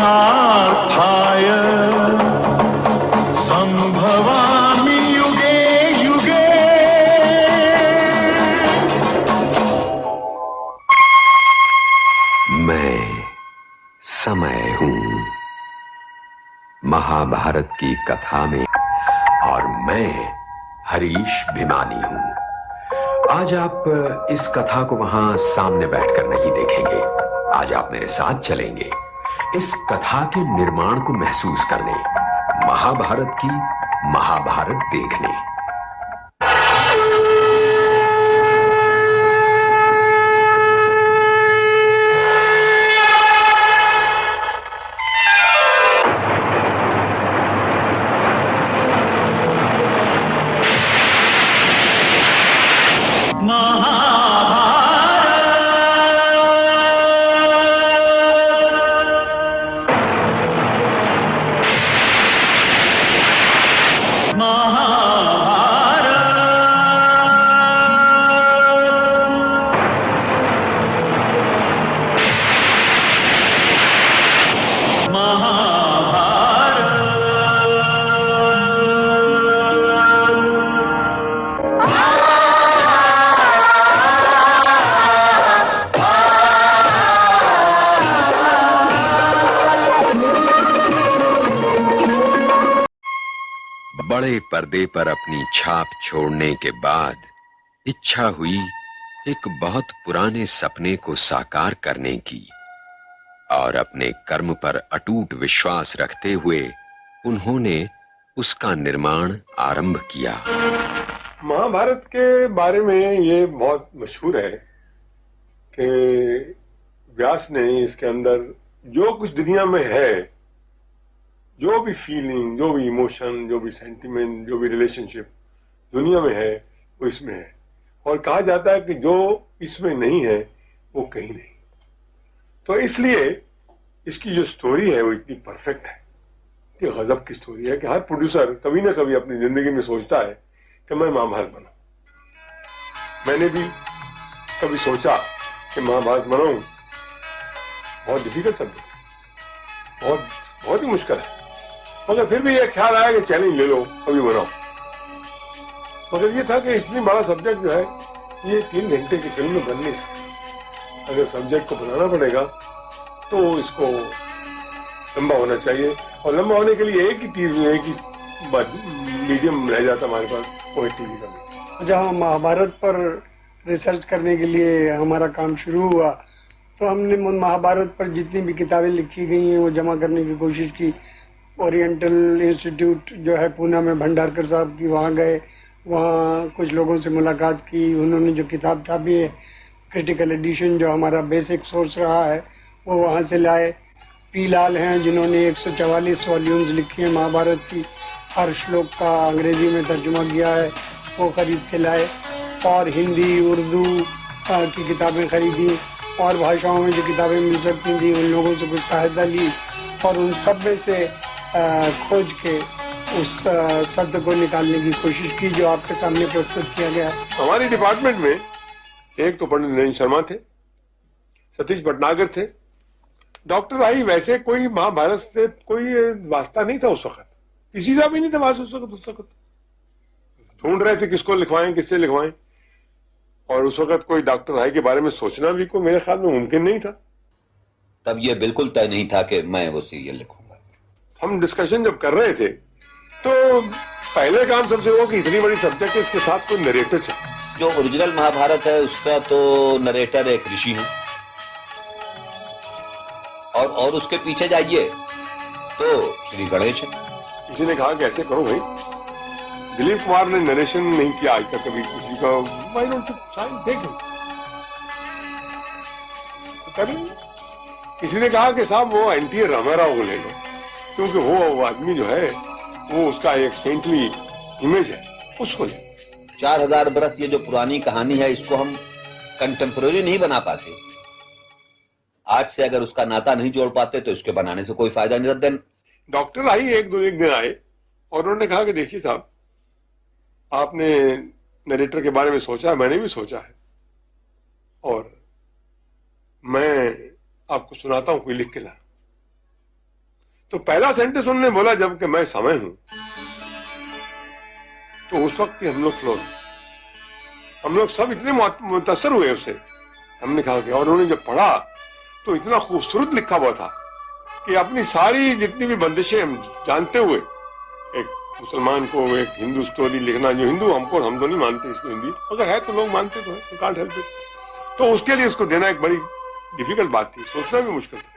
स्थापनार्थाय संभवामि युगे युगे। मैं समय हूं महाभारत की कथा में, और मैं हरीश भिमानी हूं। आज आप इस कथा को वहां सामने बैठकर नहीं देखेंगे। आज आप मेरे साथ चलेंगे इस कथा के निर्माण को महसूस करने, महाभारत की महाभारत देखने। बड़े पर्दे पर अपनी छाप छोड़ने के बाद इच्छा हुई एक बहुत पुराने सपने को साकार करने की, और अपने कर्म पर अटूट विश्वास रखते हुए उन्होंने उसका निर्माण आरंभ किया। महाभारत के बारे में ये बहुत मशहूर है कि व्यास ने इसके अंदर जो कुछ दुनिया में है, जो भी फीलिंग, जो भी इमोशन, जो भी सेंटिमेंट, जो भी रिलेशनशिप दुनिया में है, वो इसमें है। और कहा जाता है कि जो इसमें नहीं है वो कहीं नहीं। तो इसलिए इसकी जो स्टोरी है वो इतनी परफेक्ट है कि गजब की स्टोरी है कि हर प्रोड्यूसर कभी ना कभी अपनी जिंदगी में सोचता है कि मैं महाभारत बनाऊं। मैंने भी कभी सोचा कि महाभारत बनाऊं। बहुत डिफिकल्ट सब्जेक्ट, बहुत ही मुश्किल है, मगर फिर भी ये ख्याल आया कि चैलेंज ले लो, कभी बनाओ। मगर ये था कि इतनी बड़ा सब्जेक्ट जो है ये 3 घंटे की फिल्म में बन नहीं सकता। अगर सब्जेक्ट को बनाना पड़ेगा तो इसको लंबा होना चाहिए, और लंबा होने के लिए एक ही तीर, एक ही मीडियम रह जाता हमारे पास, वो है टीवी का। जहाँ महाभारत पर रिसर्च करने के लिए हमारा काम शुरू हुआ तो हमने महाभारत पर जितनी भी किताबें लिखी गई हैं वो जमा करने की कोशिश की। ओरिएंटल इंस्टीट्यूट जो है पूना में, भंडारकर साहब की, वहाँ गए, वहाँ कुछ लोगों से मुलाकात की। उन्होंने जो किताब छापी है, क्रिटिकल एडिशन जो हमारा बेसिक सोर्स रहा है, वो वहाँ से लाए। पी लाल हैं जिन्होंने 144 वॉल्यूम्स लिखी हैं महाभारत की, हर श्लोक का अंग्रेजी में तर्जुमा किया है, वो खरीद के लाए। और हिंदी, उर्दू की किताबें खरीदी, और भाषाओं में जो किताबें मिल सकती थी उन लोगों से कुछ सहायता ली, और उन सब में से खोज के उस शब्द को निकालने की कोशिश की जो आपके सामने प्रस्तुत किया गया है। हमारी डिपार्टमेंट में एक तो पंडित नरेंद्र शर्मा थे, सतीश भटनागर थे, डॉक्टर भाई। वैसे कोई महाभारत से कोई वास्ता नहीं था उस वक्त, किसी का भी नहीं था वास्ता उस वक्त। ढूंढ रहे थे किसको लिखवाएं, किससे लिखवाएं, और उस वक्त कोई डॉक्टर भाई के बारे में सोचना भी कोई मेरे ख्याल में मुमकिन नहीं था। तब यह बिल्कुल तय नहीं था कि मैं वो सीरियल लिखूंगा। हम डिस्कशन जब कर रहे थे तो पहले काम सबसे वो कि इतनी बड़ी सब्जेक्ट है, इसके साथ कोई नरेटर चाहिए। जो ओरिजिनल महाभारत है उसका तो नरेटर एक ऋषि है, और उसके पीछे जाइए तो श्री गणेश है। किसी ने कहा कि ऐसे करो भाई, दिलीप कुमार ने नरेशन नहीं किया आज तक कभी किसी का, why don't you sign take him, करें। किसी ने कहा कि साहब वो एनटी रामाराव को ले लो, क्योंकि वो आदमी जो है वो उसका एक सेंटली इमेज है, उसको ले। 4000 बरस ये जो पुरानी कहानी है इसको हम कंटेम्पोरेरी नहीं बना पाते। आज से अगर उसका नाता नहीं जोड़ पाते तो इसके बनाने से कोई फायदा नहीं रहता। डॉक्टर आई एक दिन आए और उन्होंने कहा कि देखिए साहब, आपने नरेटर के बारे में सोचा है, मैंने भी सोचा है, और मैं आपको सुनाता हूं, कोई लिख के ला। तो पहला सेंटेंस उन्होंने बोला जब कि मैं समय हूं, तो उस वक्त ही हम लोग फ्लोर, हम लोग सब इतने मुतासर हुए उससे। हमने कहा कि, और उन्होंने जब पढ़ा तो इतना खूबसूरत लिखा हुआ था कि अपनी सारी जितनी भी बंदिशें हम जानते हुए, एक मुसलमान को एक हिंदू स्टोरी लिखना, जो हिंदू हमको, हम तो नहीं मानते इसको हिंदी, अगर है तो लोग मानते तो है, कांट हेल्प इट। तो उसके लिए इसको देना एक बड़ी डिफिकल्ट बात थी, सोचना भी मुश्किल था,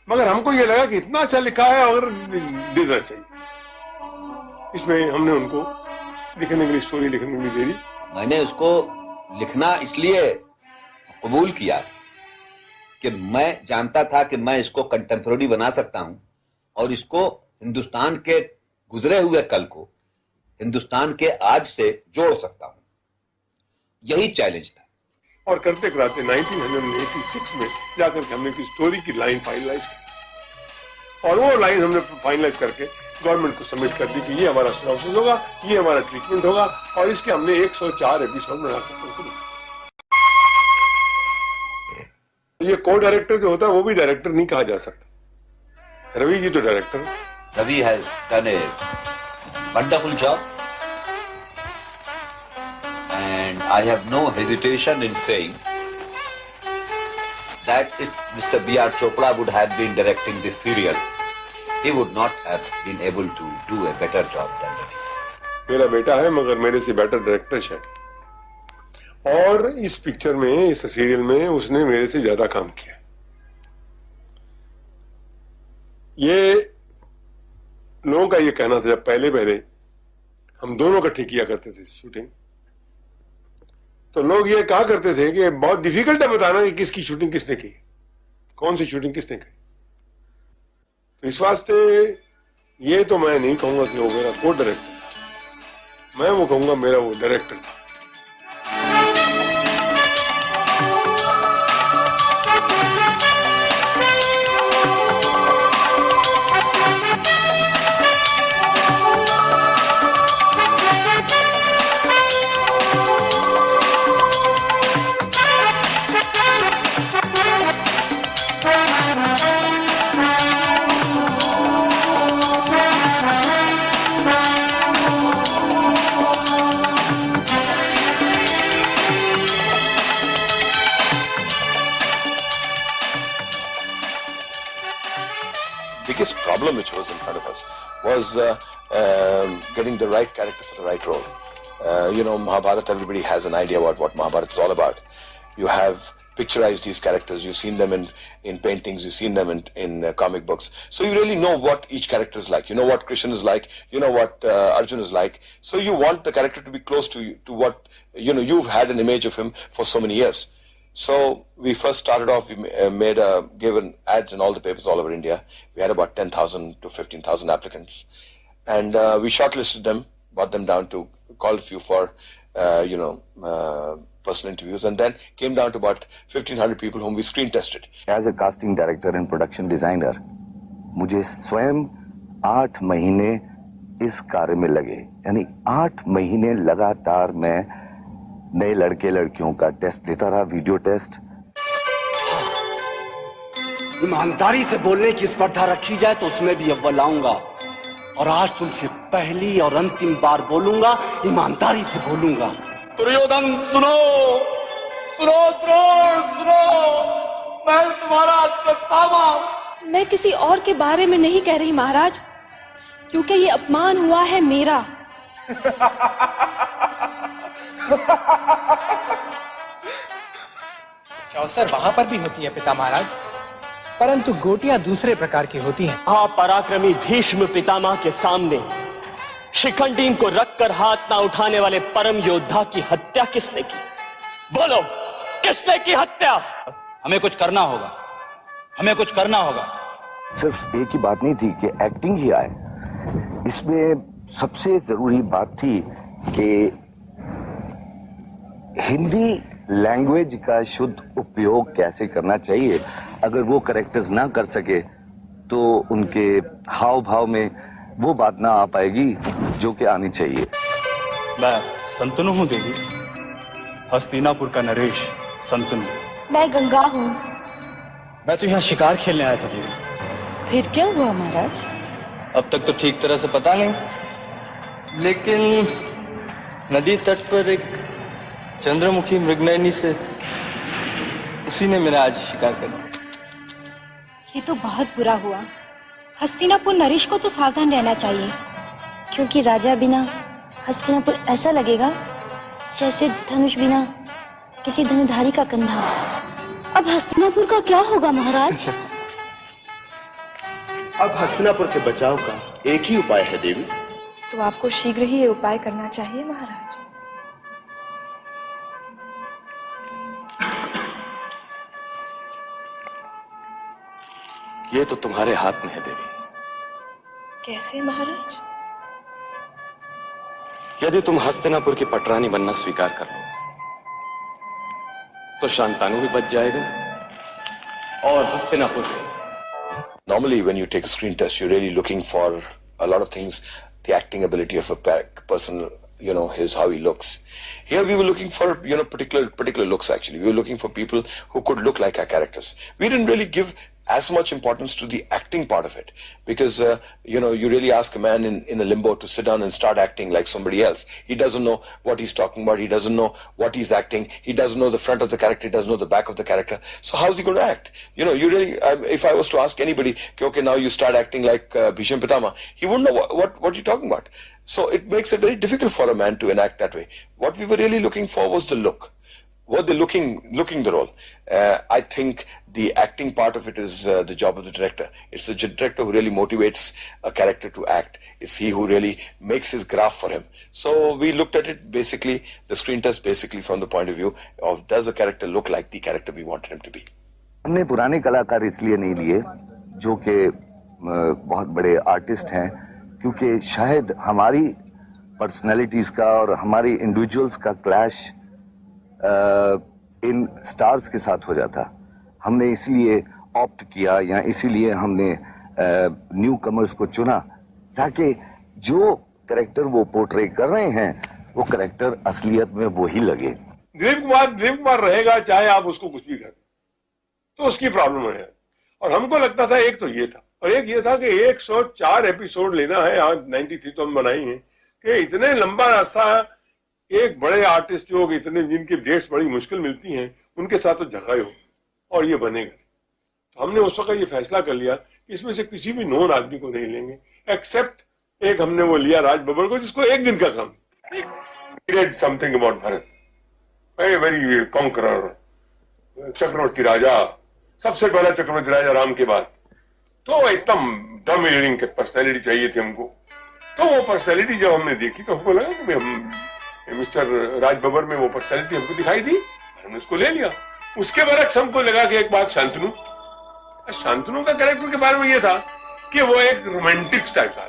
मगर हमको ये लगा कि इतना अच्छा लिखा है और दे देना चाहिए। इसमें हमने उनको लिखने के लिए, स्टोरी लिखने के लिए दे दी। मैंने उसको लिखना इसलिए कबूल किया कि मैं जानता था कि मैं इसको कंटेम्प्रेरी बना सकता हूं और इसको हिंदुस्तान के गुजरे हुए कल को हिंदुस्तान के आज से जोड़ सकता हूं। यही चैलेंज था। और करते कराते 1986 में जाकर हमने की स्टोरी की लाइन फाइनलाइज की, और वो लाइन हमने फाइनलाइज करके गवर्नमेंट को सबमिट कर दी कि ये हमारा सिनॉप्सिस होगा, ये हमारा ट्रीटमेंट होगा, और इसके हमने 104 एपिसोड बनाकर ये को डायरेक्टर जो होता है वो भी डायरेक्टर नहीं कहा जा सकता। रवि जी तो डायरेक्टर है। Ravi has done a wonderful job, and I have no hesitation in saying that if Mr. B.R. Chopra would have been directing this serial, he would not have been able to do a better job than Ravi. मेरा बेटा है मगर मेरे से better director है, और इस picture में, इस सीरियल में उसने मेरे से ज्यादा काम किया। ये लोगों का ये कहना था, जब पहले हम दोनों इकट्ठे किया करते थे शूटिंग, तो लोग ये कहा करते थे कि बहुत डिफिकल्ट है बताना कि किसकी शूटिंग किसने की, कौन सी शूटिंग किसने की। तो इस वास्ते ये तो मैं नहीं कहूंगा कि वो मेरा को डायरेक्टर था, मैं वो कहूंगा मेरा वो डायरेक्टर था। biggest problem which was in front of us was getting the right character for the right role. Mahabharata, everybody has an idea about what Mahabharata is all about. You have picturized these characters, you've seen them in paintings, you've seen them in comic books. So you really know what each character is like. You know what Krishna is like, you know what Arjun is like. So you want the character to be close to what, you've had an image of him for so many years. So we first started off, we given ads in all the papers all over India. We had about 10,000 to 15,000 applicants. And we shortlisted them, brought them down to call a few for, personal interviews, and then came down to about 1,500 people whom we screen tested. As a casting director and production designer, मुझे स्वयं 8 महीने इस कार्य में लगे, यानी 8 महीने लगातार मैं नए लड़के लड़कियों का टेस्ट लेता रहा, वीडियो टेस्ट। ईमानदारी से बोलने की स्पर्धा रखी जाए तो उसमें भी अव्वल आऊंगा, और आज तुमसे पहली और अंतिम बार बोलूंगा, ईमानदारी से बोलूंगा। दुर्योधन सुनो, सुनो द्रोण सुनो, मैं तुम्हारा अश्वत्थामा। मैं किसी और के बारे में नहीं कह रही महाराज, क्योंकि ये अपमान हुआ है मेरा। चौसर वहां पर भी होती है पिता महाराज, परंतु गोटियां दूसरे प्रकार की होती हैं। हाँ, पराक्रमी भीष्म पितामह के सामने शिखंडी को रखकर हाथ ना उठाने वाले परम योद्धा की हत्या किसने की? बोलो, किसने की हत्या? हमें कुछ करना होगा, हमें कुछ करना होगा। सिर्फ एक ही बात नहीं थी कि एक्टिंग ही आए, इसमें सबसे जरूरी बात थी कि हिंदी लैंग्वेज का शुद्ध उपयोग कैसे करना चाहिए। अगर वो कैरेक्टर्स ना कर सके तो उनके हाव भाव में वो बात ना आ पाएगी जो कि आनी चाहिए। मैं संतनु हूँ देवी, हस्तिनापुर का नरेश संतनु। मैं गंगा हूँ। मैं तो यहाँ शिकार खेलने आया था देवी। फिर क्या हुआ महाराज? अब तक तो ठीक तरह से पता नहीं, लेकिन नदी तट पर एक चंद्रमुखी मृगनयनी से उसी ने मेरा आज शिकार कर लिया। ये तो बहुत बुरा हुआ। हस्तिनापुर नरेश को तो सावधान रहना चाहिए, क्योंकि राजा बिना हस्तिनापुर ऐसा लगेगा जैसे धनुष बिना किसी धनुधारी का कंधा। अब हस्तिनापुर का क्या होगा महाराज? अब हस्तिनापुर के बचाव का एक ही उपाय है देवी। तो आपको शीघ्र ही ये उपाय करना चाहिए महाराज। ये तो तुम्हारे हाथ में है देवी। कैसे महाराज? यदि तुम हस्तिनापुर की पटरानी बनना स्वीकार कर लो तो शांतानु भी बच जाएगा और हस्तिनापुर भी। Normally, when you take a screen test, you're really looking for a lot of things, the acting ability of a person, you know, how he looks. Here we were looking for, you know, particular looks actually. We were looking for people who could look like our characters. We didn't really give as much importance to the acting part of it because, you know, you really ask a man in a limbo to sit down and start acting like somebody else. He doesn't know what he's talking about. He doesn't know what he's acting. He doesn't know the front of the character. He doesn't know the back of the character. So how's he going to act? You know, you really, if I was to ask anybody, okay, now you start acting like Bhishma Pitama, he wouldn't know what you're talking about. So it makes it very difficult for a man to enact that way. What we were really looking for was the look. Were they looking the role? I think the acting part of it is the job of the director. It's the director who really motivates a character to act. It's he who really makes his graph for him. So we looked at it basically, the screen test basically from the point of view of does the character look like the character we wanted him to be. हमने पुराने कलाकार इसलिए नहीं लिए जो कि बहुत बड़े आर्टिस्ट हैं, क्योंकि शायद हमारी पर्सनैलिटीज का और हमारी इंडिविजुअल्स का क्लैश इन स्टार्स के साथ हो जाता। हमने इसलिए ऑप्ट किया या इसीलिए हमने न्यू कमर्स को चुना ताकि जो कैरेक्टर वो पोर्ट्रे कर रहे हैं वो कैरेक्टर असलियत में वो ही लगे। दिलीप कुमार रहेगा चाहे आप उसको कुछ भी कर, तो उसकी प्रॉब्लम है। और हमको लगता था एक तो ये था और एक ये था कि 104 एपिसोड लेना है। आज 93 तो हम बनाई हैं कि इतने लंबा रास्ता एक बड़े आर्टिस्ट जो इतने जिनकी डेट्स बड़ी मुश्किल मिलती हैं उनके साथ तो जगह हो और ये बनेगा। तो हमने उस वक्त ये फैसला कर लिया कि इसमें से किसी भी नॉन आदमी को नहीं लेंगे एक्सेप्ट एक हमने वो लिया राज बब्बर को, जिसको एक दिन का काम। Something about Bharat, very conqueror, चक्रवर्ती राजा, सबसे पहला चक्रवर्ती राजा राम के बाद। तो एकदम डोमिनेटिंग पर्सनैलिटी चाहिए थी हमको। तो वो पर्सनैलिटी जब हमने देखी तो हमको लगा कि हम मिस्टर राज बब्बर में वो पर्सनैलिटी हमको दिखाई दी, हमने उसको ले लिया। उसके बरक्स हमको लगा कि एक बात शांतनु का कैरेक्टर के बारे में ये था कि वो एक रोमांटिक टाइप का,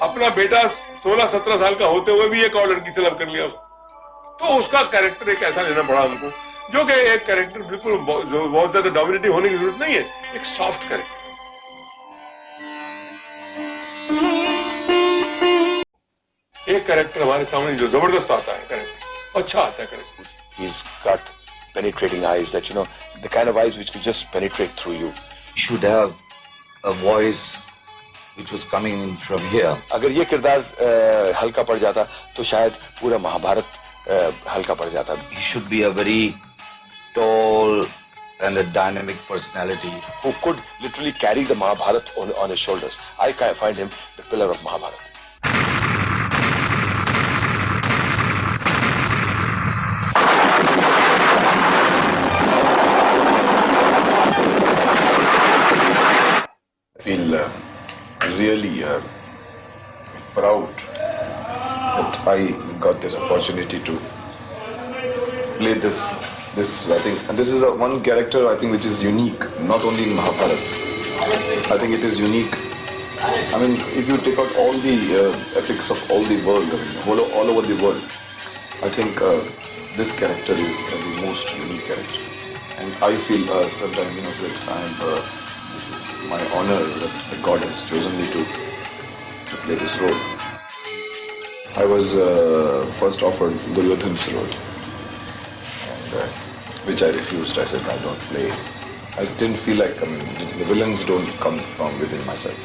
अपना बेटा 16-17 साल का होते हुए भी एक और लड़की से लव कर लिया उसको। तो उसका कैरेक्टर एक ऐसा लेना पड़ा हमको जो कि एक कैरेक्टर बिल्कुल बहुत ज्यादा डोमिनेटिव होने की जरूरत नहीं है, एक सॉफ्ट कैरेक्टर। एक कैरेक्टर हमारे सामने जो जबरदस्त आता है, कैरेक्टर अच्छा आता है character. He's got penetrating eyes that, you know, the kind of eyes which could just penetrate through you. You should have a voice which was coming from here. अगर ये किरदार हल्का पड़ जाता तो शायद पूरा महाभारत हल्का पड़ जाता। He should be a very tall and a dynamic personality who could literally carry the Mahabharata on his shoulders. I find him the pillar of Mahabharata. I feel really proud that I got this opportunity to play this I think, and this is one character I think which is unique, not only in Mahabharata. I think it is unique. I mean, if you take out all the epics of all the world, all over the world, I think this character is the most unique character. And I feel sometimes, you know, that this is my honor that God has chosen me to play this role. I was first offered Duryodhan's role, and, which I refused. I said I don't play I didn't feel like, I mean, the villains don't come from within myself.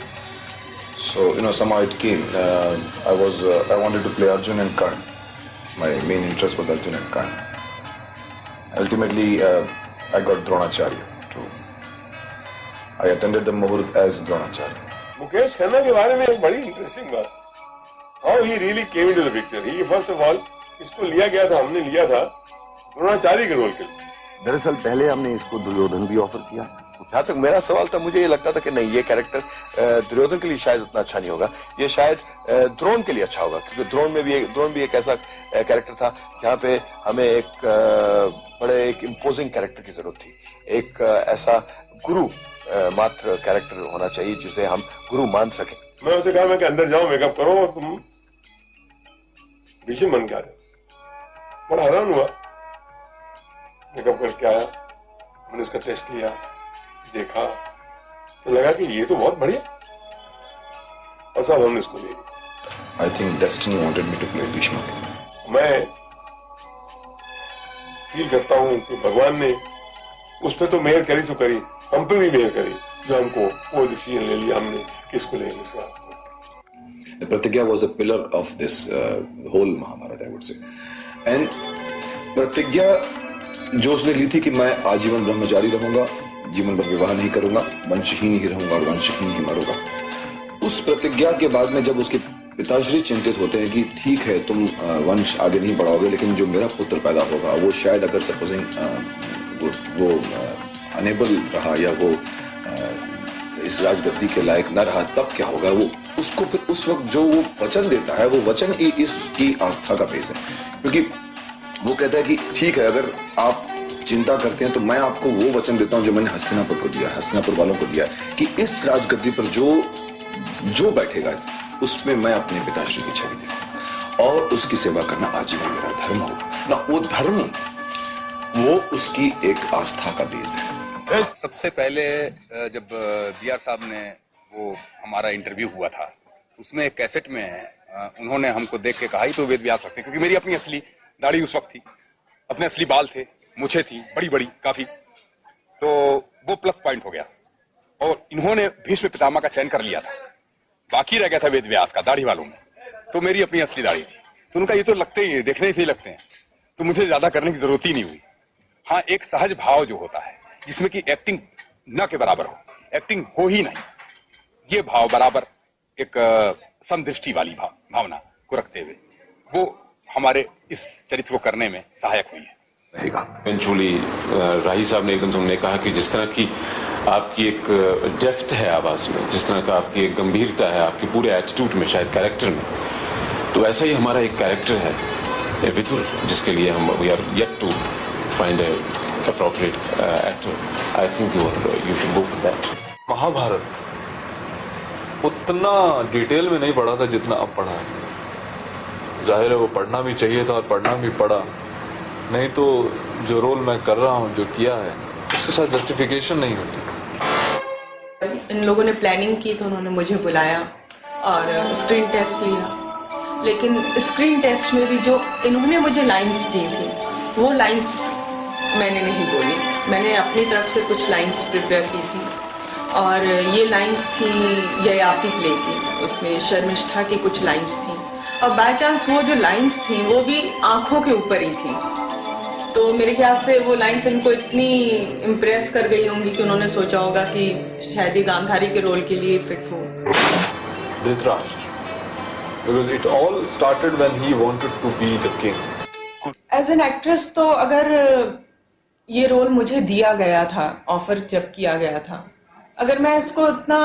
So, somehow it came. I wanted to play Arjun and Karn. My main interest was Arjun and Karn. Ultimately, I got Dronacharya too. I attended the Muhurt as Dronacharya. Mukesh Khanna के बारे में एक बड़ी interesting बात, how he really came into the picture. He first of all इसको लिया गया था, हमने लिया था द्रोणाचार्य के रोल के लिए. दरअसल पहले हमने इसको दुर्योधन भी ऑफर किया. जहां तक मेरा सवाल था, मुझे ये लगता था कि नहीं, ये कैरेक्टर दुर्योधन के लिए शायद उतना अच्छा नहीं होगा, ये शायद द्रोण के लिए अच्छा होगा, क्योंकि द्रोण भी एक ऐसा कैरेक्टर था जहां पे हमें एक इम्पोजिंग कैरेक्टर की जरूरत थी. एक ऐसा गुरु मात्र कैरेक्टर होना चाहिए जिसे हम गुरु मान सके. मैं उसे कहा मैं कि अंदर जाओ, मेकअप करो और तुम भीष्म बन के आ जाओ. बड़ा हैरान हुआ. मेकअप करके आया, मैंने उसका टेस्ट लिया, देखा तो लगा कि ये तो बहुत बढ़िया, और साथ हमने उसको ले लिया. I think destiny wanted me to play Bhishma. मैं फील करता हूँ कि भगवान ने उस पर तो मेहर करी, तो करी, हम पे भी मेहर करी, जो हमको वो डिसीजन ले लिया हमने किसको लेंगे इसका. Pratigya was a pillar of this whole Mahabharata, I would say. And Pratigya जो उसने ली थी कि मैं आजीवन ब्रह्मचारी रहूंगा, जीवन भर विवाह नहीं करूंगा, वंशहीन ही रहूंगा और वंशहीन ही मरूंगा. उस प्रतिज्ञा के बाद में जब उसके पिताश्री चिंतित होते हैं कि ठीक है तुम वंश आगे नहीं बढ़ाओगे, लेकिन जो मेरा पुत्र पैदा होगा वो शायद अगर सपोजिंग वो अनेबल रहा या वो इस राजगद्दी के लायक न रहा, तब क्या होगा. वो उसको फिर उस वक्त जो वो वचन देता है, वो वचन ही इसकी आस्था का बेस है. क्योंकि वो कहता है कि ठीक है, अगर आप चिंता करते हैं तो मैं आपको वो वचन देता हूं जो मैंने हस्तिनापुर को दिया, हस्तिनापुर वालों को दिया, कि इस राजगद्दी पर जो बैठेगा उसमें मैं अपने पिताश्री की छवि देखूंगा और उसकी सेवा करना आजीवन मेरा धर्म होगा ना. वो धर्म, वो उसकी एक आस्था का बीज है. सबसे पहले जब बीआर साहब ने वो हमारा इंटरव्यू हुआ था, उसमें एक कैसेट में उन्होंने हमको देख के कहा ही तो वेद व्यास रखते, क्योंकि मेरी अपनी असली दाढ़ी उस वक्त थी, अपने असली बाल थे, मुछें थी बड़ी बड़ी काफी, तो वो प्लस पॉइंट हो गया. और इन्होंने भीष्म पितामह का चयन कर लिया था, बाकी रह गया था वेद व्यास का दाढ़ी वालों में. तो मेरी अपनी असली दाढ़ी थी, तो उनका ये तो लगते ही देखने से ही लगते हैं, तो मुझे ज्यादा करने की जरूरत ही नहीं हुई. हाँ, एक सहज भाव जो होता है जिसमें कि एक्टिंग न के बराबर हो, एक्टिंग हो ही नहीं, ये भाव बराबर एक समदृष्टि वाली भावना को रखते हुए वो हमारे इस चरित्र को करने में सहायक हुई है. इवेंचुअली राही साहब ने एकदम हमने कहा कि जिस तरह की आपकी एक डेप्थ है आवाज में, जिस तरह का आपकी एक गंभीरता है आपके पूरे एटीट्यूड में, शायद कैरेक्टर में, तो ऐसा ही हमारा एक कैरेक्टर है विदुर, जिसके लिए हम we are yet to find a appropriate actor. I think you should go for that. Mahabharat उतना डिटेल में नहीं पढ़ा था जितना अब पढ़ा है. जाहिर है वो पढ़ना भी चाहिए था और पढ़ना भी पड़ा, नहीं तो जो रोल मैं कर रहा हूँ, जो किया है, उसके साथ जस्टिफिकेशन नहीं होती. इन लोगों ने प्लानिंग की तो उन्होंने मुझे बुलाया और स्क्रीन टेस्ट लिया, लेकिन स्क्रीन टेस्ट में भी जो इन्होंने मुझे लाइंस दी थी वो लाइंस मैंने नहीं बोली. मैंने अपनी तरफ से कुछ लाइंस प्रिपेयर की थी और ये लाइंस थी ययाति प्ले की, उसमें शर्मिष्ठा की कुछ लाइंस थी और बाय चांस वो जो लाइंस थी वो भी आंखों के ऊपर ही थी. तो मेरे ख्याल से वो लाइंस इनको इतनी इम्प्रेस कर गई होंगी कि उन्होंने सोचा होगा कि शायद ही गांधारी के रोल के लिए फिट हो. Dhritarashtra, because it all started when he wanted to be the king. As an actress तो अगर ये रोल मुझे दिया गया था, ऑफर जब किया गया था, अगर मैं इसको इतना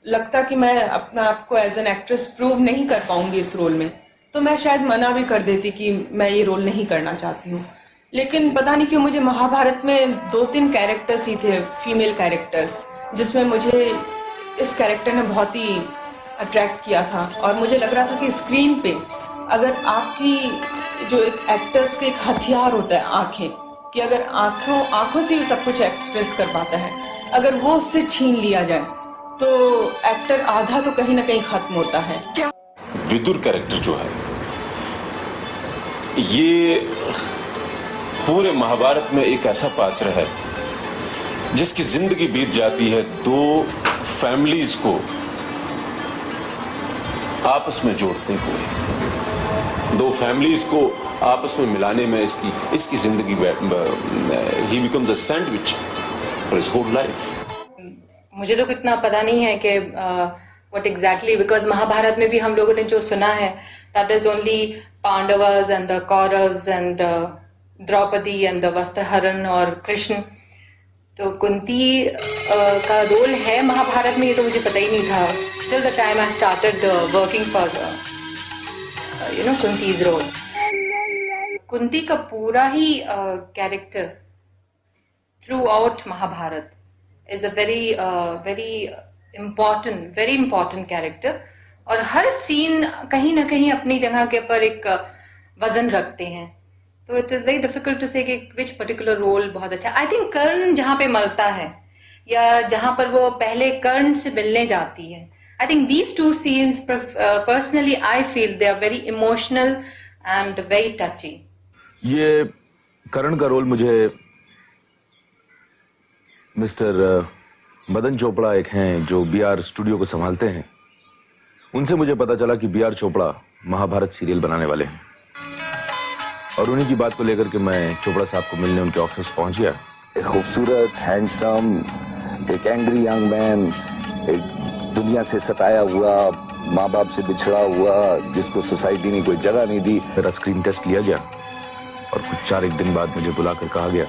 लगता कि मैं अपना आप को एज एन एक्ट्रेस प्रूव नहीं कर पाऊंगी इस रोल में, तो मैं शायद मना भी कर देती कि मैं ये रोल नहीं करना चाहती हूँ. लेकिन पता नहीं क्यों मुझे महाभारत में 2-3 कैरेक्टर्स ही थे, फीमेल कैरेक्टर्स, जिसमें मुझे इस कैरेक्टर ने बहुत ही अट्रैक्ट किया था और मुझे लग रहा था कि स्क्रीन पे अगर आपकी जो एक एक्टर्स के एक हथियार होता है आंखें, कि अगर आंखों से ही सब कुछ एक्सप्रेस कर पाता है, अगर वो उससे छीन लिया जाए तो एक्टर आधा तो कहीं ना कहीं खत्म होता है. विदुर कैरेक्टर जो है ये पूरे महाभारत में एक ऐसा पात्र है जिसकी जिंदगी बीत जाती है दो फैमिलीज को आपस में जोड़ते हुए, दो फैमिलीज को आपस में मिलाने में इसकी जिंदगी ही becomes a sandwich for his whole life. मुझे तो कितना पता नहीं है कि व्हाट एग्जैक्टली, बिकॉज महाभारत में भी हम लोगों ने जो सुना है that is only Pandavas and the Kauravas and Draupadi and the vastraharan और कृष्ण। तो कुंती का रोल है महाभारत में, ये तो मुझे पता ही नहीं था till the time I started working for Kunti's role. Kunti का पूरा ही character throughout Mahabharat is a very important character, और हर सीन कहीं ना कहीं अपनी जगह के ऊपर एक वजन रखते हैं। तो it is very difficult to say कि विच पर्टिकुलर रोल बहुत अच्छा। आई थिंक कर्ण जहां पे मलता है या जहां पर वो पहले कर्ण से मिलने जाती है, I think these two scenes personally I feel they are very emotional and very touchy. ये कर्ण का रोल मुझे मिस्टर मदन चोपड़ा एक हैं जो बीआर स्टूडियो को संभालते हैं, उनसे मुझे पता चला कि बीआर चोपड़ा महाभारत सीरियल बनाने वाले हैं, और उन्हीं की बात को लेकर के मैं चोपड़ा साहब को मिलने उनके ऑफिस पहुंच गया। एक खूबसूरत, हैंडसम, एक एंग्री यंग मैन, एक दुनिया से सताया हुआ, माँ बाप से बिछड़ा हुआ, जिसको सोसाइटी ने कोई जगह नहीं दी। मेरा स्क्रीन टेस्ट लिया गया और कुछ 4 दिन बाद मुझे बुलाकर कहा गया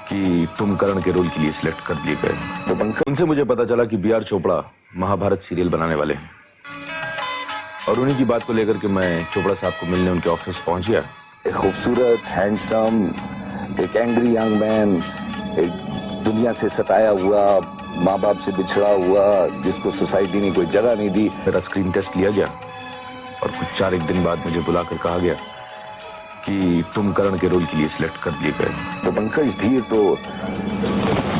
कि तुम कर्ण के रोल के लिए सिलेक्ट कर दिए गए। तो उनसे मुझे पता चला कि बीआर चोपड़ा महाभारत सीरियल बनाने वाले हैं, और उन्हीं की बात को लेकर के मैं चोपड़ा साहब को मिलने उनके ऑफिस पहुंच गया। एक खूबसूरत, हैंडसम, एक एंग्री यंग मैन, एक दुनिया से सताया हुआ, माँ बाप से बिछड़ा हुआ, जिसको सोसाइटी ने कोई जगह नहीं दी। मेरा स्क्रीन टेस्ट लिया गया और कुछ 4 दिन बाद मुझे बुलाकर कहा गया कि तुम कर्ण के रोल के लिए सिलेक्ट कर दिए गए। तो पंकज धीर तो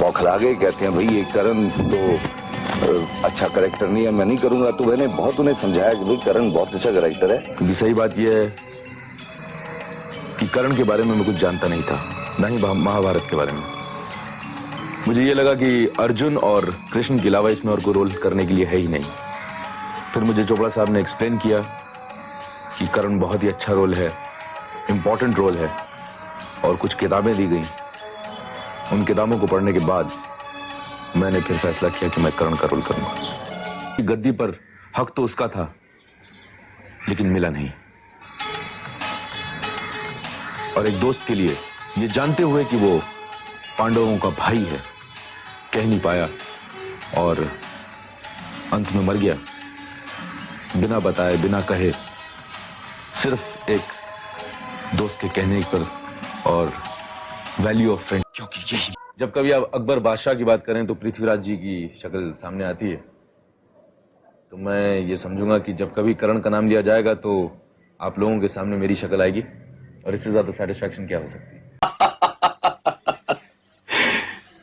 बौखला गए, कहते हैं भाई ये कर्ण तो अच्छा कैरेक्टर नहीं है, मैं नहीं करूंगा। तो मैंने बहुत उन्हें समझाया कि भाई कर्ण बहुत अच्छा कैरेक्टर है। क्योंकि सही बात यह है कि कर्ण के बारे में मैं कुछ जानता नहीं था, ना ही महाभारत के बारे में। मुझे ये लगा कि अर्जुन और कृष्ण के अलावा इसमें और कोई रोल करने के लिए है ही नहीं। फिर मुझे चोपड़ा साहब ने एक्सप्लेन किया कि कर्ण बहुत ही अच्छा रोल है, इम्पोर्टेंट रोल है, और कुछ किताबें दी गई। उन किताबों को पढ़ने के बाद मैंने फिर फैसला किया कि मैं कर्ण का रोल करूंगा। गद्दी पर हक तो उसका था, लेकिन मिला नहीं। और एक दोस्त के लिए ये जानते हुए कि वो पांडवों का भाई है, कह नहीं पाया और अंत में मर गया, बिना बताए, बिना कहे, सिर्फ एक दोस्त के कहने पर और वैल्यू ऑफ फ्रेंड। क्योंकि यही जब कभी आप अकबर बादशाह की बात करें तो पृथ्वीराज जी की शक्ल सामने आती है, तो मैं ये समझूंगा कि जब कभी कर्ण का नाम लिया जाएगा तो आप लोगों के सामने मेरी शक्ल आएगी, और इससे ज्यादा सेटिस्फैक्शन क्या हो सकती है।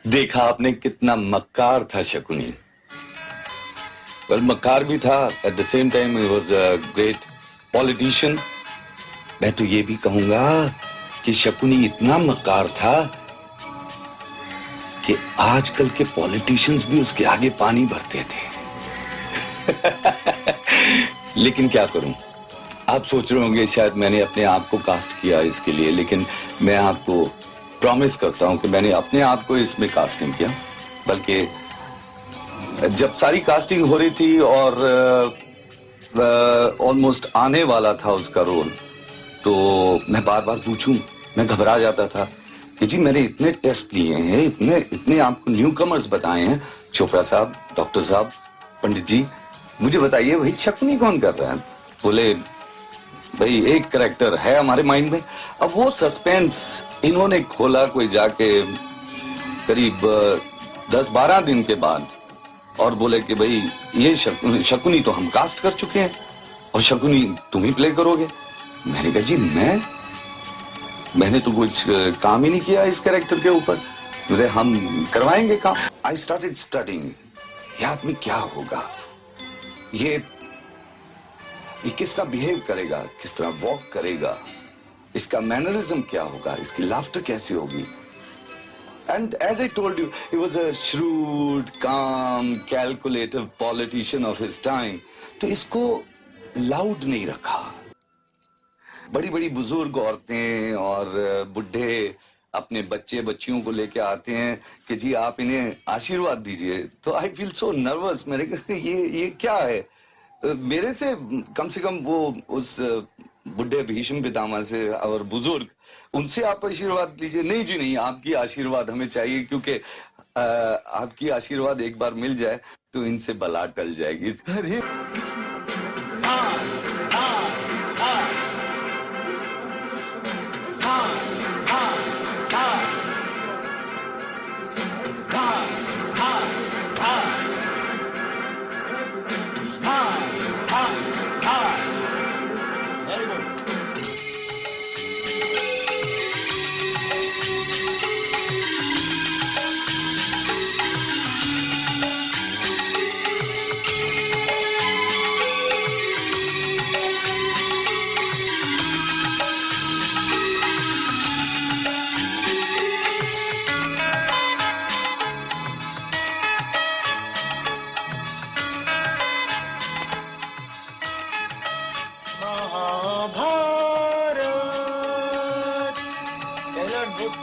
देखा आपने कितना मक्कार था शकुनी। वेल मक्कार भी था, at the same time he was a great politician. मैं तो ये भी कहूंगा कि शकुनी इतना मक्कार था कि आजकल के पॉलिटिशियंस भी उसके आगे पानी भरते थे। लेकिन क्या करूं, आप सोच रहे होंगे शायद मैंने अपने आप को कास्ट किया इसके लिए, लेकिन मैं आपको प्रॉमिस करता हूं कि मैंने अपने आप को इसमें कास्ट नहीं किया। बल्कि जब सारी कास्टिंग हो रही थी और ऑलमोस्ट आने वाला था उसका रोल, तो मैं बार बार पूछूं, मैं घबरा जाता था कि जी मैंने इतने टेस्ट लिए हैं, इतने आपको न्यू कमर्स बताए हैं, चोपड़ा साहब, डॉक्टर साहब, पंडित जी, मुझे बताइए भाई शकुनी कौन कर रहा है। बोले भाई एक कैरेक्टर है हमारे माइंड में। अब वो सस्पेंस इन्होंने खोला कोई जाके करीब 10-12 दिन के बाद, और बोले कि भाई ये शकुनी तो हम कास्ट कर चुके हैं और शकुनी तुम ही प्ले करोगे। मैंने कहा जी मैंने तो कुछ काम ही नहीं किया इस कैरेक्टर के ऊपर। बोले हम करवाएंगे काम। आई स्टार्टेड स्टडिंग, ये आदमी क्या होगा, ये किस तरह बिहेव करेगा, किस तरह वॉक करेगा, इसका मैनरिज्म क्या होगा, इसकी लाफ्टर कैसी होगी। And as I told you, he was a shrewd, calm, calculative politician of his time. तो इसको लाउड नहीं रखा. बड़ी बड़ी बुजुर्ग औरतें और बुढ़े अपने बच्चे बच्चियों को लेके आते हैं कि जी आप इन्हें आशीर्वाद दीजिए. तो आई फील सो नर्वस. मेरे ये क्या है? मेरे से कम वो उस बुढ़े भीष्म पितामह से और बुजुर्ग उनसे आप आशीर्वाद लीजिए. नहीं जी नहीं, आपकी आशीर्वाद हमें चाहिए, क्योंकि आपकी आशीर्वाद एक बार मिल जाए तो इनसे बला टल जाएगी. अरे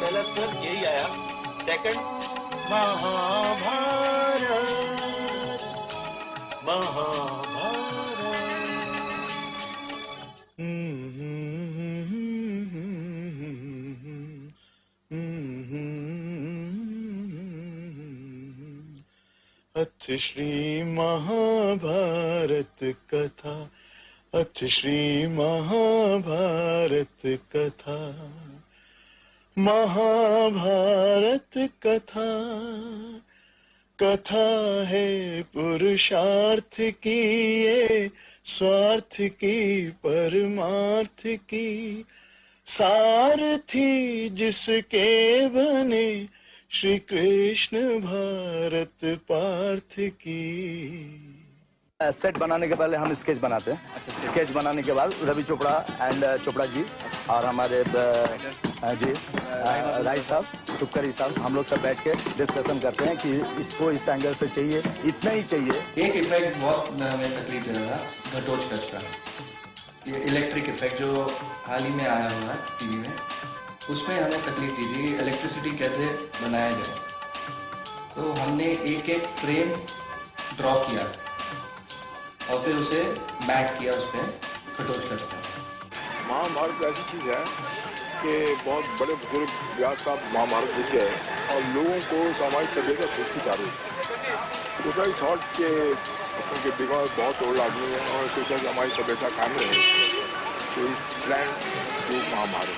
पहला सर यही आया. सेकंड महाभारत. अथ श्री महाभारत कथा. अथ श्री महाभारत कथा. महाभारत कथा. कथा है पुरुषार्थ की, ये स्वार्थ की परमार्थ की. सारथी जिसके बने श्री कृष्ण भारत पार्थ की. सेट बनाने के पहले हम स्केच बनाते हैं. स्केच बनाने के बाद रवि चोपड़ा एंड चोपड़ा जी और हमारे जी राय साहब, तुक्करी साहब, हम लोग सब बैठ के डिस्कशन करते हैं कि इसको इस एंगल से चाहिए, इतना ही चाहिए. एक इफेक्ट बहुत हमें तकलीफ दे रहा था, घटोच कच का. ये इलेक्ट्रिक इफेक्ट जो हाल ही में आया हुआ है टीवी में, उसमें हमें तकलीफ दी थी इलेक्ट्रिसिटी कैसे बनाया जाए. तो हमने एक एक फ्रेम ड्रॉ किया और फिर उसे मैट किया उस पर खटोच कर. महाभारत ऐसी चीज है कि बहुत बड़े बुजुर्ग व्यास साहब महाभारत लिखे हैं और लोगों को सामाजिक सभ्यता सोचती चालू. तो आई थॉट के उनके दिमाग बहुत तोड़ आदमी है और सोचा कि हमारी सभ्यता कायम रहे. तो plan to Mahabharat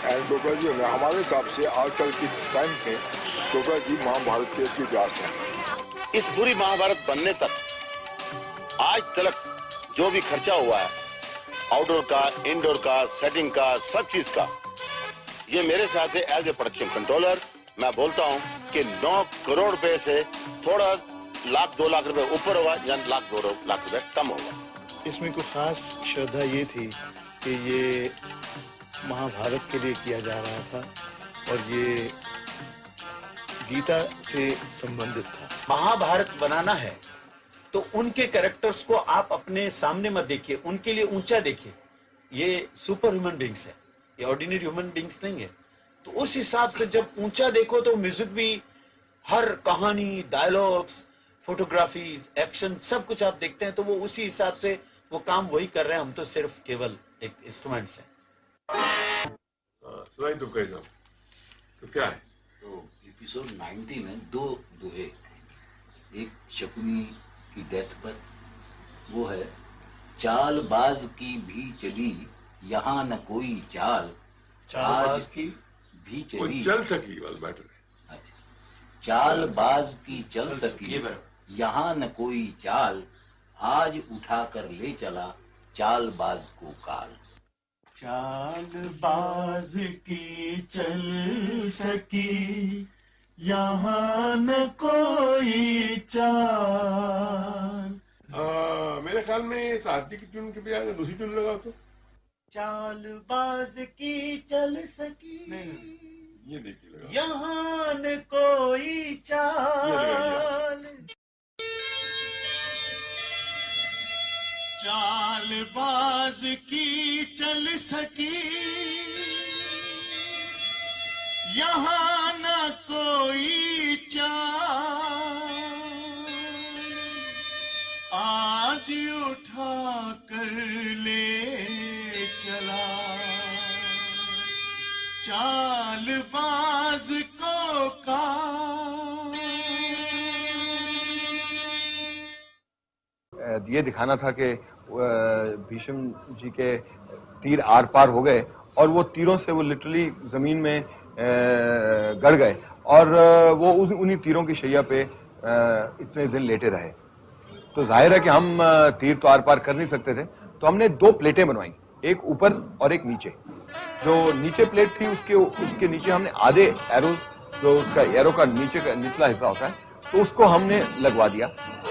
and Chopra ji हमारे हिसाब से आजकल के टाइम में चोपड़ा जी महाभारत के व्यास हैं. इस पूरी महाभारत बनने तक आज तक जो भी खर्चा हुआ है, आउटडोर का, इंडोर का, सेटिंग का, सब चीज का, ये मेरे साथ से एज ए प्रोडक्शन कंट्रोलर मैं बोलता हूँ कि 9 करोड़ रुपए से थोड़ा लाख 2 लाख रुपए ऊपर होगा या लाख 2 लाख रुपए कम होगा. इसमें कोई खास श्रद्धा ये थी कि ये महाभारत के लिए किया जा रहा था और ये गीता से संबंधित था. महाभारत बनाना है तो उनके कैरेक्टर्स को आप अपने सामने मत देखिए, उनके लिए ऊंचा देखिए. ये सुपर ह्यूमन बींग्स है, ये ऑर्डिनरी ह्यूमन बींग्स नहीं है. तो उस हिसाब से जब ऊंचा देखो तो म्यूजिक भी, हर कहानी, डायलॉग्स, फोटोग्राफी, एक्शन, सब कुछ आप देखते हैं तो वो उसी हिसाब से वो काम वही कर रहे हैं. हम तो सिर्फ केवल एक इंस्ट्रूमेंट्स हैं. सुनाई तो कैसा तो क्या है? तो एपिसोड 90 में 2 दोहे, एक शकुनी की डेथ पर, वो है चालबाज की भी चली यहाँ न कोई चाल. चालबाज की भी चली, चल सकी बस बैटर. चालबाज की चल सकी यहाँ न कोई चाल, आज उठा कर ले चला चालबाज को काल. चालबाज की चल सकी यहाँ न कोई चाल. मेरे ख्याल में इस आरती की ट्यून के बजाय दूसरी ट्यून लगाओ तो. चालबाज की चल सकी ये देखिए यहाँ न कोई चाल, चालबाज की चल सकी, यहाँ न कोई चाल, आज उठा कर ले चला चालबाज को का। ये दिखाना था कि भीष्म जी के तीर आर पार हो गए और वो तीरों से वो लिटरली जमीन में गड़ गए और वो उन्हीं तीरों की शैया पे इतने दिन लेटे रहे। तो जाहिर है कि हम तीर तो आर पार कर नहीं सकते थे, तो हमने दो प्लेटें बनवाई, एक ऊपर और एक नीचे। जो नीचे प्लेट थी उसके नीचे हमने आधे एरोज, जो उसका एरो का नीचे का निचला हिस्सा होता है, तो उसको हमने लगवा दिया।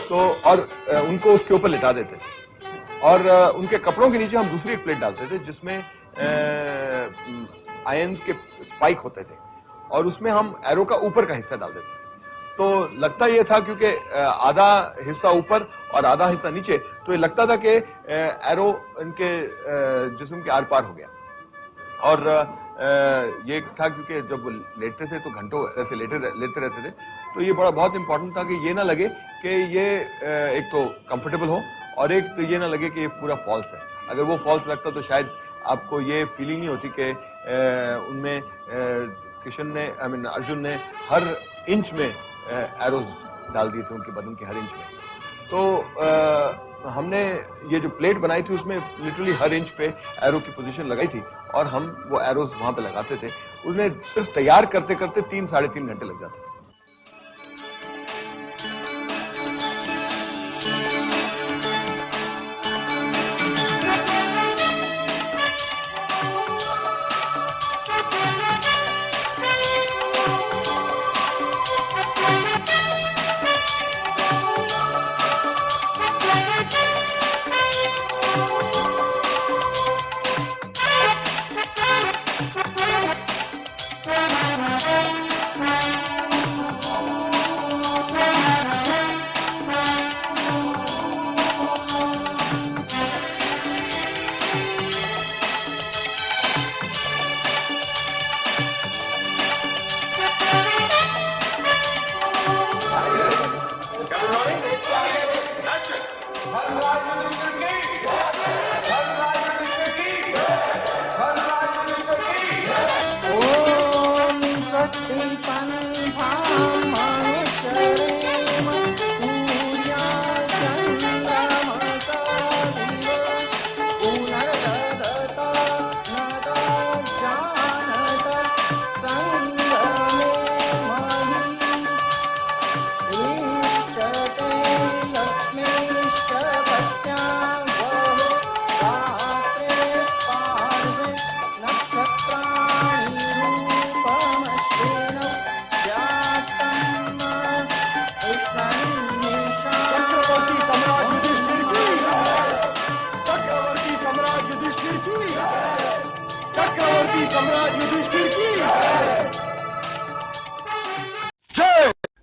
तो और उनको उसके ऊपर लिटा देते थे और उनके कपड़ों के नीचे हम दूसरी एक प्लेट डालते थे जिसमें आयन के स्पाइक होते थे और उसमें हम एरो का ऊपर का हिस्सा डालते थे। तो लगता ये था क्योंकि आधा हिस्सा ऊपर और आधा हिस्सा नीचे, तो ये लगता था कि एरो इनके जिस्म के आर पार हो गया। और ये था क्योंकि जब वो लेटते थे तो घंटों ऐसे लेते रहते थे, तो ये बहुत इंपॉर्टेंट था कि ये ना लगे कि ये एक तो कंफर्टेबल हो और एक तो ये ना लगे कि ये पूरा फॉल्स है। अगर वो फॉल्स लगता तो शायद आपको ये फीलिंग नहीं होती कि उनमें किशन ने अर्जुन ने हर इंच में एरोज डाल दिए थे उनके बदन के हर इंच में। तो हमने ये जो प्लेट बनाई थी उसमें लिटरली हर इंच पे एरो की पोजीशन लगाई थी और हम वो एरोज वहां पे लगाते थे। उन्हें सिर्फ तैयार करते करते 3-3.5 घंटे लग जाते थे।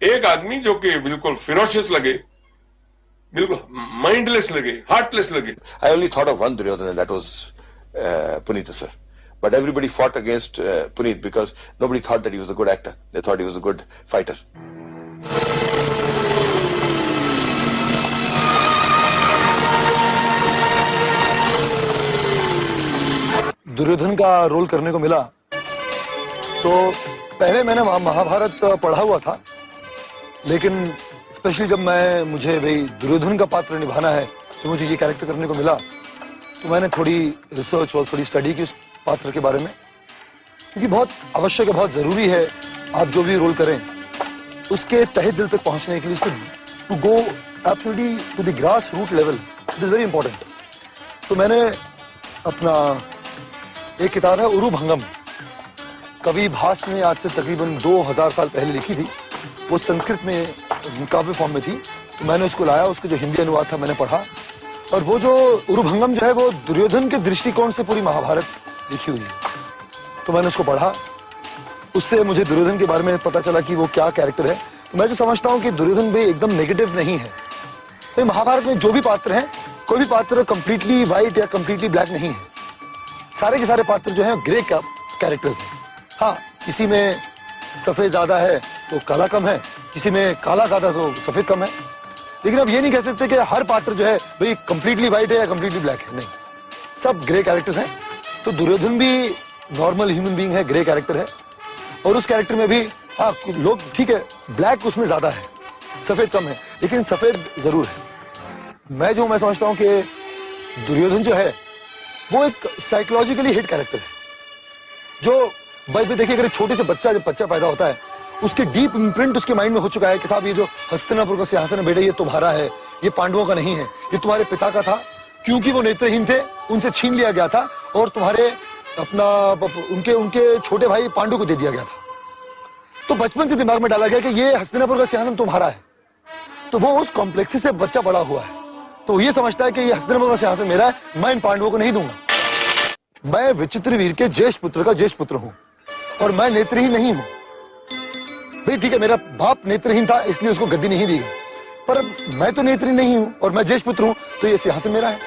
एक आदमी जो कि बिल्कुल फिरोशियस लगे, बिल्कुल माइंडलेस लगे, हार्टलेस लगे। I only thought of one Duryodhana, and that was Punita sir. But everybody fought against Puneet because nobody thought that he was a good actor. They thought he was a good fighter. Duryodhan का role करने को मिला तो पहले मैंने महाभारत पढ़ा हुआ था, लेकिन स्पेशली जब मुझे भाई दुर्योधन का पात्र निभाना है, तो मुझे ये कैरेक्टर करने को मिला, तो मैंने थोड़ी रिसर्च और थोड़ी स्टडी की उस पात्र के बारे में, क्योंकि बहुत आवश्यक है, बहुत जरूरी है आप जो भी रोल करें उसके तहे दिल तक पहुंचने के लिए, to go absolutely to the grass root level, it is very important. तो मैंने अपना एक किताब है उरु भंगम, कवि भास ने आज से तकरीबन 2000 साल पहले लिखी थी, वो संस्कृत में काव्य फॉर्म में थी, तो मैंने उसको लाया, उसका जो हिंदी अनुवाद था मैंने पढ़ा, और वो जो उरुभंगम जो है वो दुर्योधन के दृष्टिकोण से पूरी महाभारत लिखी हुई है, तो मैंने उसको पढ़ा उससे मुझे दुर्योधन के बारे में पता चला कि वो क्या कैरेक्टर है। तो मैं जो समझता हूँ कि दुर्योधन भी एकदम नेगेटिव नहीं है। तो महाभारत में जो भी पात्र हैं, कोई भी पात्र कंप्लीटली व्हाइट या कंप्लीटली ब्लैक नहीं है। सारे के सारे पात्र जो हैं ग्रे का कैरेक्टर्स हैं। हाँ, किसी में सफेद ज्यादा है तो काला कम है, किसी में काला ज्यादा तो सफेद कम है। लेकिन अब ये नहीं कह सकते कि हर पात्र जो है भाई कंप्लीटली व्हाइट है या कंप्लीटली ब्लैक है, नहीं, सब ग्रे कैरेक्टर्स हैं। तो दुर्योधन भी नॉर्मल ह्यूमन बीइंग है, ग्रे कैरेक्टर है। और उस कैरेक्टर में भी हाँ लोग ठीक है, ब्लैक उसमें ज्यादा है, सफेद कम है, लेकिन सफेद जरूर है। मैं समझता हूं कि दुर्योधन जो है वो एक साइकोलॉजिकली हिट कैरेक्टर है। जो भाई देखिए, अगर छोटे से जब बच्चा पैदा होता है, उसके डीप इम्प्रिंट उसके माइंड में हो चुका है कि साहब ये जो हस्तिनापुर का सिंहासन है बेटा, ये तुम्हारा है, ये पांडवों का नहीं है, ये तुम्हारे पिता का था, क्योंकि वो नेत्रहीन थे, उनसे छीन लिया गया था और तुम्हारे अपना उनके छोटे भाई पांडु को दे दिया गया था। तो बचपन से दिमाग में डाला गया कि ये हस्तिनापुर का सिंहासन तुम्हारा है। तो वो उस कॉम्प्लेक्सी से बच्चा बड़ा हुआ है, तो ये समझता है कि ये हस्तिनापुर का सिंहासन मेरा है, मैं इन पांडवों को नहीं दूंगा। मैं विचित्र वीर के ज्येष्ठ पुत्र का ज्येष्ठ पुत्र हूं और मैं नेत्रहीन नहीं हूं। भाई ठीक है, मेरा बाप नेत्रहीन था इसलिए उसको गद्दी नहीं दी गई, पर मैं तो नेत्रहीन नहीं हूं और मैं ज्येष्ठ पुत्र हूं, तो ये सिंहासन मेरा है।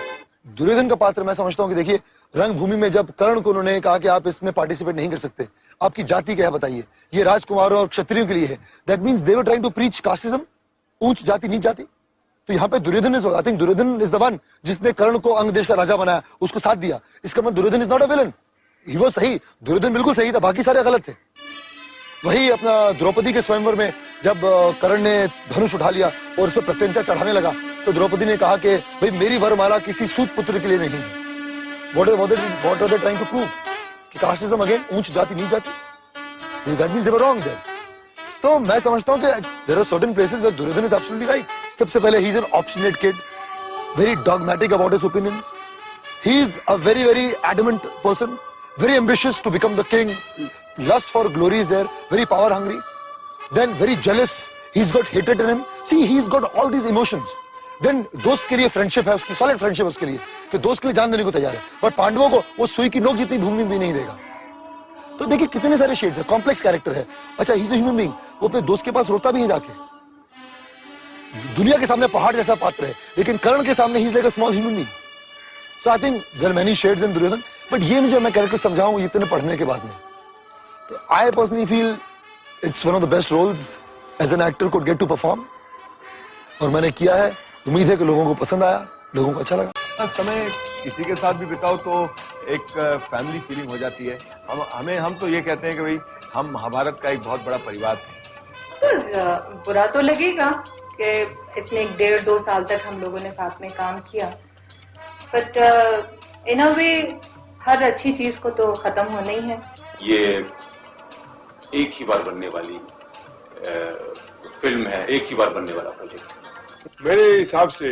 दुर्योधन का पात्र मैं समझता हूं कि देखिए, रंगभूमि में जब कर्ण को उन्होंने कहा कि आप इसमें पार्टिसिपेट नहीं कर सकते, आपकी जाति क्या है बताइए, ये राजकुमारों और क्षत्रियों के लिए है, that means they were trying to preach casteism, ऊंच जाति नीच जाति। तो यहाँ पे Duryodhan I think Duryodhan is the one जिसने कर्ण को अंग देश का राजा बनाया, उसको साथ दिया। इसका मतलब Duryodhan is not a villain, he was सही, दुर्योधन बिल्कुल सही था, बाकी सारे गलत थे। वही अपना द्रौपदी के स्वयंवर में जब कर्ण ने धनुष उठा लिया और उस पर प्रत्यंचा चढ़ाने लगा, तो द्रौपदी ने कहा कि भाई मेरी वरमाला किसी सूत पुत्र के लिए नहीं है। What are they trying to prove? कि कास्टिज्म अगेन, ऊंच जाति नीच जाति, that means they were wrong there. तो मैं समझता हूं कि there are certain places where Duryodhan is absolutely right. सबसे पहले he is an obstinate kid, very dogmatic about his opinions. He is a very adamant person, very ambitious to become the king. Lust for glory is there, very power hungry, then very jealous. He's got hatred in him. See, he's got all these emotions. Then दोस्त के लिए friendship है उसकी, solid friendship उसके लिए, कि दोस्त के लिए जान देने को तैयार है, बट पांडवों को वो सुई की नोक जितनी भूमि भी नहीं देगा। तो देखिए कितने सारे शेड्स है, कॉम्प्लेक्स कैरेक्टर है। अच्छा, he is a human being, वो अपने दोस्त के पास रोता भी है जाके। दुनिया के सामने पहाड़ जैसा पात्र है, लेकिन कर्ण के सामने he is like a small human being. So I think there are many shades in Duryodhan, but ये मुझे मैं कैरेक्टर समझाऊं इतने पढ़ने के बाद में, तो I personally feel it's one of the best roles as an actor could get to perform, और मैंने किया है। उम्मीद है कि लोगों को पसंद आया, लोगों को अच्छा लगा। समय किसी के साथ भी बिताओ तो एक फैमिली फीलिंग हो जाती है। हम तो ये कहते हैं कि भाई हम महाभारत का एक बहुत बड़ा परिवार थे। तो बुरा तो लगेगा कि इतने 1.5-2 साल तक हम लोगों ने साथ में काम किया, बट इन अ वे हर अच्छी चीज को तो खत्म होना ही है। ये एक ही बार बनने वाली फिल्म है, एक ही बार बनने वाला प्रोजेक्ट। मेरे हिसाब से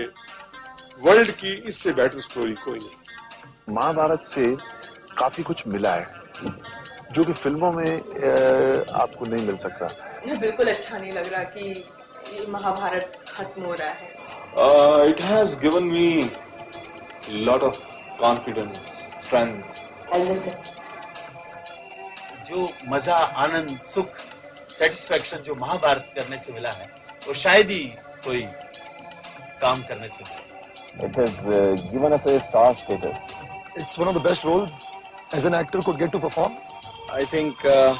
वर्ल्ड की इससे बेटर स्टोरी कोई नहीं। महाभारत से काफी कुछ मिला है जो कि फिल्मों में आपको नहीं मिल सकता। मुझे बिल्कुल अच्छा नहीं लग रहा कि ये महाभारत खत्म हो रहा है। It has given me lot of confidence, strength. जो मजा, आनंद, सुख, सेटिस्फैक्शन जो महाभारत करने से मिला है, वो शायद ही कोई काम करने से मिला। It has given us a star status. It's one of the best roles as an actor could get to perform. I think it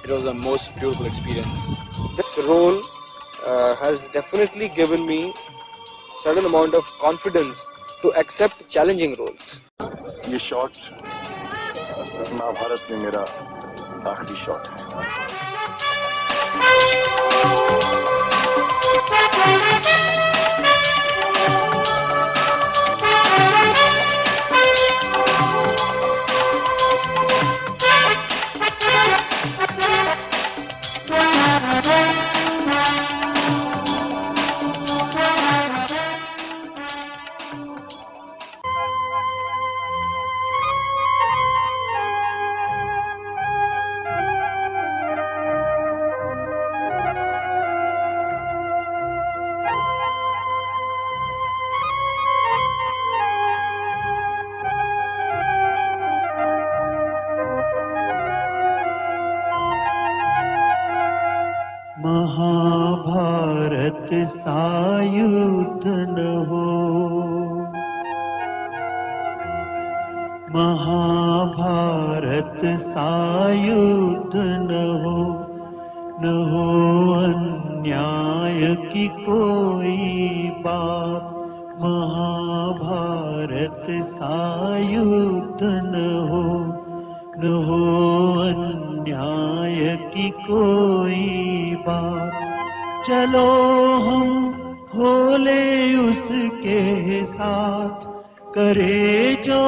was the most beautiful experience. This role has definitely given me certain amount of confidence to accept challenging roles. ये shot Mahabharat में मेरा आखिरी shot है। महाभारत सा युद्ध न हो, महाभारत सा युद्ध न हो अन्याय की कोई बात, महाभारत सा युद्ध न हो अन्याय की कोई बात। चलो हम होले उसके साथ, करे जो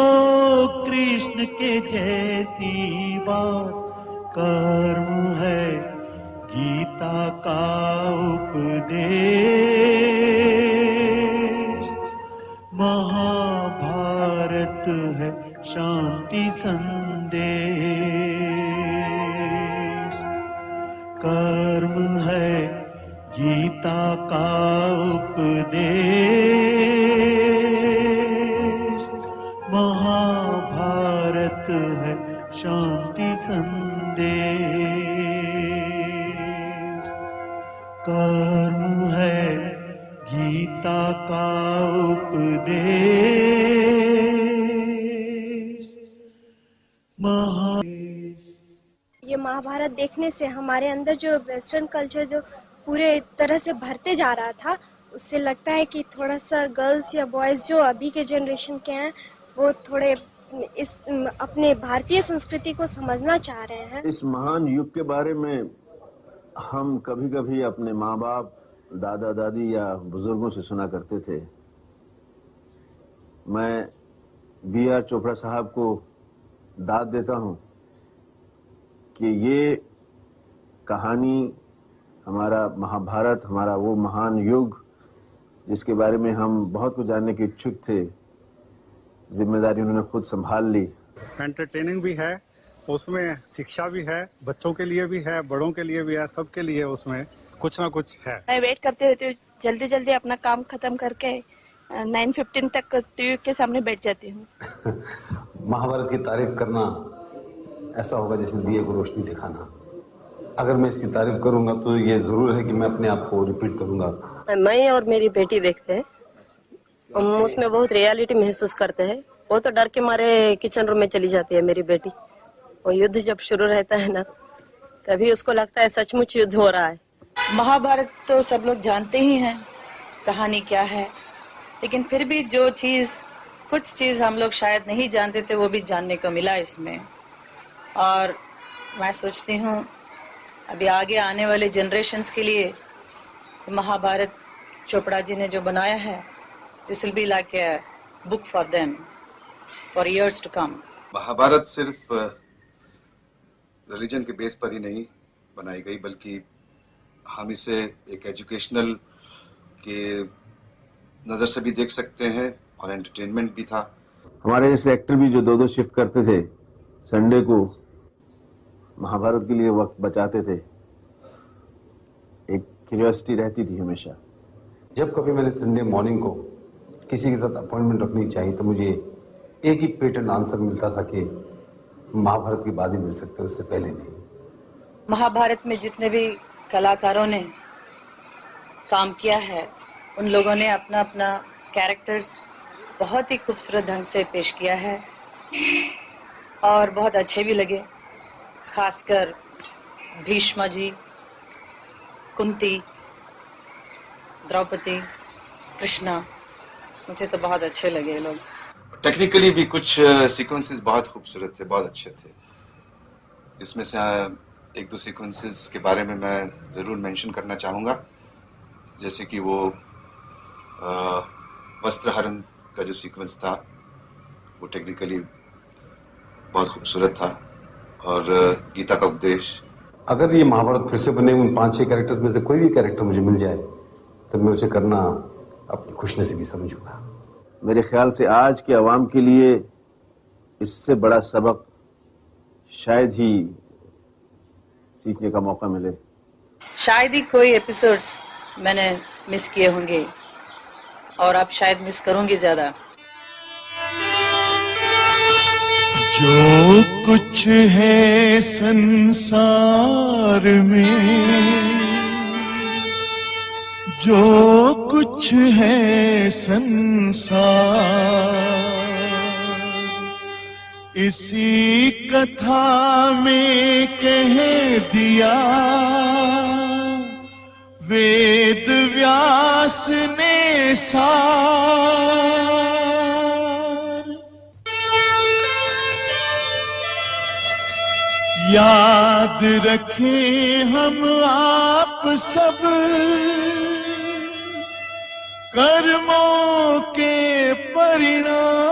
कृष्ण के जैसी बात। कर्म है गीता का उपदेश, महाभारत है शांति संदेश। कर्म है गीता का उपदेश, महाभारत है शांति संदेश। कर्म है गीता का उपदेश, ये महाभारत देखने से हमारे अंदर जो वेस्टर्न कल्चर जो पूरे तरह से भरते जा रहा था, उससे लगता है कि थोड़ा सा गर्ल्स या बॉयज जो अभी के जनरेशन के हैं वो थोड़े इस अपने भारतीय संस्कृति को समझना चाह रहे हैं। इस महान युग के बारे में हम कभी कभी अपने माँ बाप, दादा दादी या बुजुर्गों से सुना करते थे। मैं B.R. चोपड़ा साहब को दाद देता हूँ कि ये कहानी हमारा महाभारत, हमारा वो महान युग जिसके बारे में हम बहुत कुछ जानने के इच्छुक थे, जिम्मेदारी उन्होंने खुद संभाल ली। एंटरटेनिंग भी है, उसमें शिक्षा भी है, बच्चों के लिए भी है, बड़ों के लिए भी है, सबके लिए उसमें कुछ ना कुछ है। मैं वेट करते रहती हूँ, जल्दी जल्दी अपना काम खत्म करके 9:15 तक टीवी के सामने बैठ जाती हूँ। महाभारत की तारीफ करना ऐसा होगा जैसे दिए को रोशनी दिखाना। अगर मैं इसकी तारीफ करूंगा तो ये जरूर है कि मैं अपने आप को रिपीट करूंगा। मैं और मेरी बेटी देखते हैं, हम उसमें बहुत रियलिटी महसूस करते हैं। वो तो डर के मारे किचन रूम में चली जाती है मेरी बेटी। वो युद्ध जब शुरू रहता है ना, तभी उसको लगता है सचमुच युद्ध हो रहा है। महाभारत तो सब लोग जानते ही हैं कहानी क्या है, लेकिन फिर भी जो कुछ चीज हम लोग शायद नहीं जानते थे वो भी जानने को मिला इसमें। और मैं सोचती हूँ अभी आगे आने वाले जनरेशन्स के लिए महाभारत चोपड़ा जी ने जो बनाया है, this will be like a book for them for years to come. Mahabharat सिर्फ रिलीजन के बेस पर ही नहीं बनाई गई, बल्कि हम इसे एक एजुकेशनल के नज़र से भी देख सकते हैं और एंटरटेनमेंट भी था। हमारे जैसे एक्टर भी जो दो दो शिफ्ट करते थे, संडे को महाभारत के लिए वक्त बचाते थे। एक क्यूरियोसिटी रहती थी हमेशा। जब कभी मैंने संडे मॉर्निंग को किसी के साथ अपॉइंटमेंट रखनी चाहिए तो मुझे एक ही पैटर्न आंसर मिलता था कि महाभारत के बाद ही मिल सकते, उससे पहले नहीं। महाभारत में जितने भी कलाकारों ने काम किया है, उन लोगों ने अपना अपना कैरेक्टर्स बहुत ही खूबसूरत ढंग से पेश किया है और बहुत अच्छे भी लगे। खासकर भीष्म जी, कुंती, द्रौपदी, कृष्णा, मुझे तो बहुत अच्छे लगे लोग। टेक्निकली भी कुछ सीक्वेंसेस बहुत खूबसूरत थे, बहुत अच्छे थे। इसमें से एक दो सीक्वेंसेस के बारे में मैं ज़रूर मेंशन करना चाहूँगा, जैसे कि वो वस्त्रहरण का जो सीक्वेंस था वो टेक्निकली बहुत खूबसूरत था, और गीता का उपदेश। अगर ये महाभारत फिर से बने उन 5-6 कैरेक्टर्स में से कोई भी कैरेक्टर मुझे मिल जाए तो मैं उसे करना अपनी खुशनसीबी समझूंगा। मेरे ख्याल से आज के अवाम के लिए इससे बड़ा सबक शायद ही सीखने का मौका मिले। शायद ही कोई एपिसोड्स मैंने मिस किए होंगे और अब शायद मिस करूंगी ज्यादा। जो कुछ है संसार में, जो कुछ है संसार इसी कथा में कह दिया वेद व्यास ने सार। याद रखें हम आप सब कर्मों के परिणाम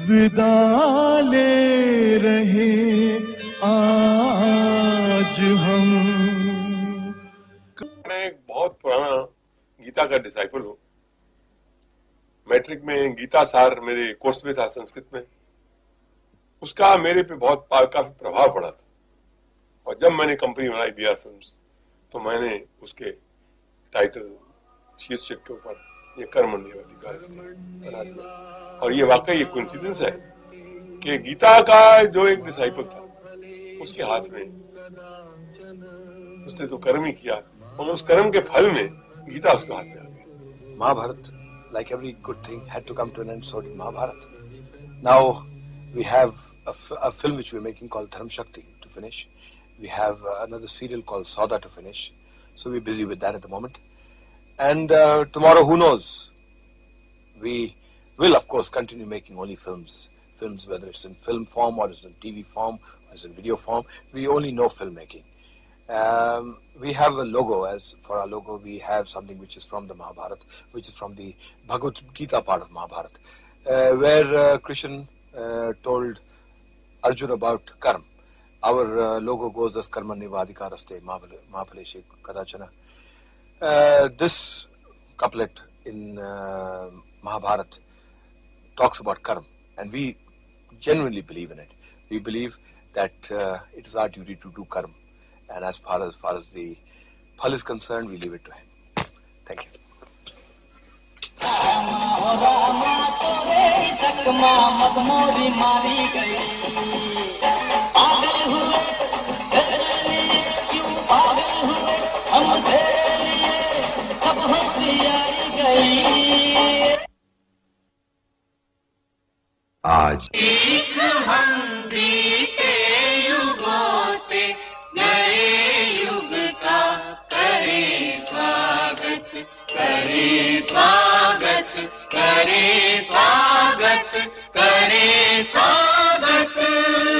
विदा ले रहे आज हम। मैं एक बहुत पुराना गीता का डिसाइपल हूँ। मैट्रिक में गीता सार मेरे कोर्स में था संस्कृत में, उसका मेरे पे बहुत काफी प्रभाव पड़ा था। और जब मैंने कंपनी बनाई BR फिल्म्स तो मैंने उसके टाइटल शीर्षक के ऊपर ये कर्मण्येवाधिकारस्ते बना दिया। और ये वाकई एक कोइंसिडेंस है कि गीता का जो एक डिसाइपल था उसके हाथ में उसने तो कर्म ही किया और उस कर्म के फल में गीता उसके हाथ में आ गई। Mahabharata, like every good thing, had to come to an end. So did Mahabharata. Now we have a film which we're making called Dharam Shakti to finish. We have another serial called Sauda to finish. So we're busy with that at the moment. And tomorrow, who knows? We will, of course, continue making only films. Films, whether it's in film form or it's in TV form or it's in video form. We only know filmmaking. We have a logo. As for our logo, we have something which is from the Mahabharata, which is from the Bhagavad Gita part of Mahabharata, where Krishna told Arjuna about karma. Our logo goes as Karmanyevadhikaraste Mahaphaleshe Kadachana. This couplet in Mahabharata talks about karma, and we genuinely believe in it. We believe that it is our duty to do karma, and as far as the phal is concerned, we leave it to him. Thank you. आज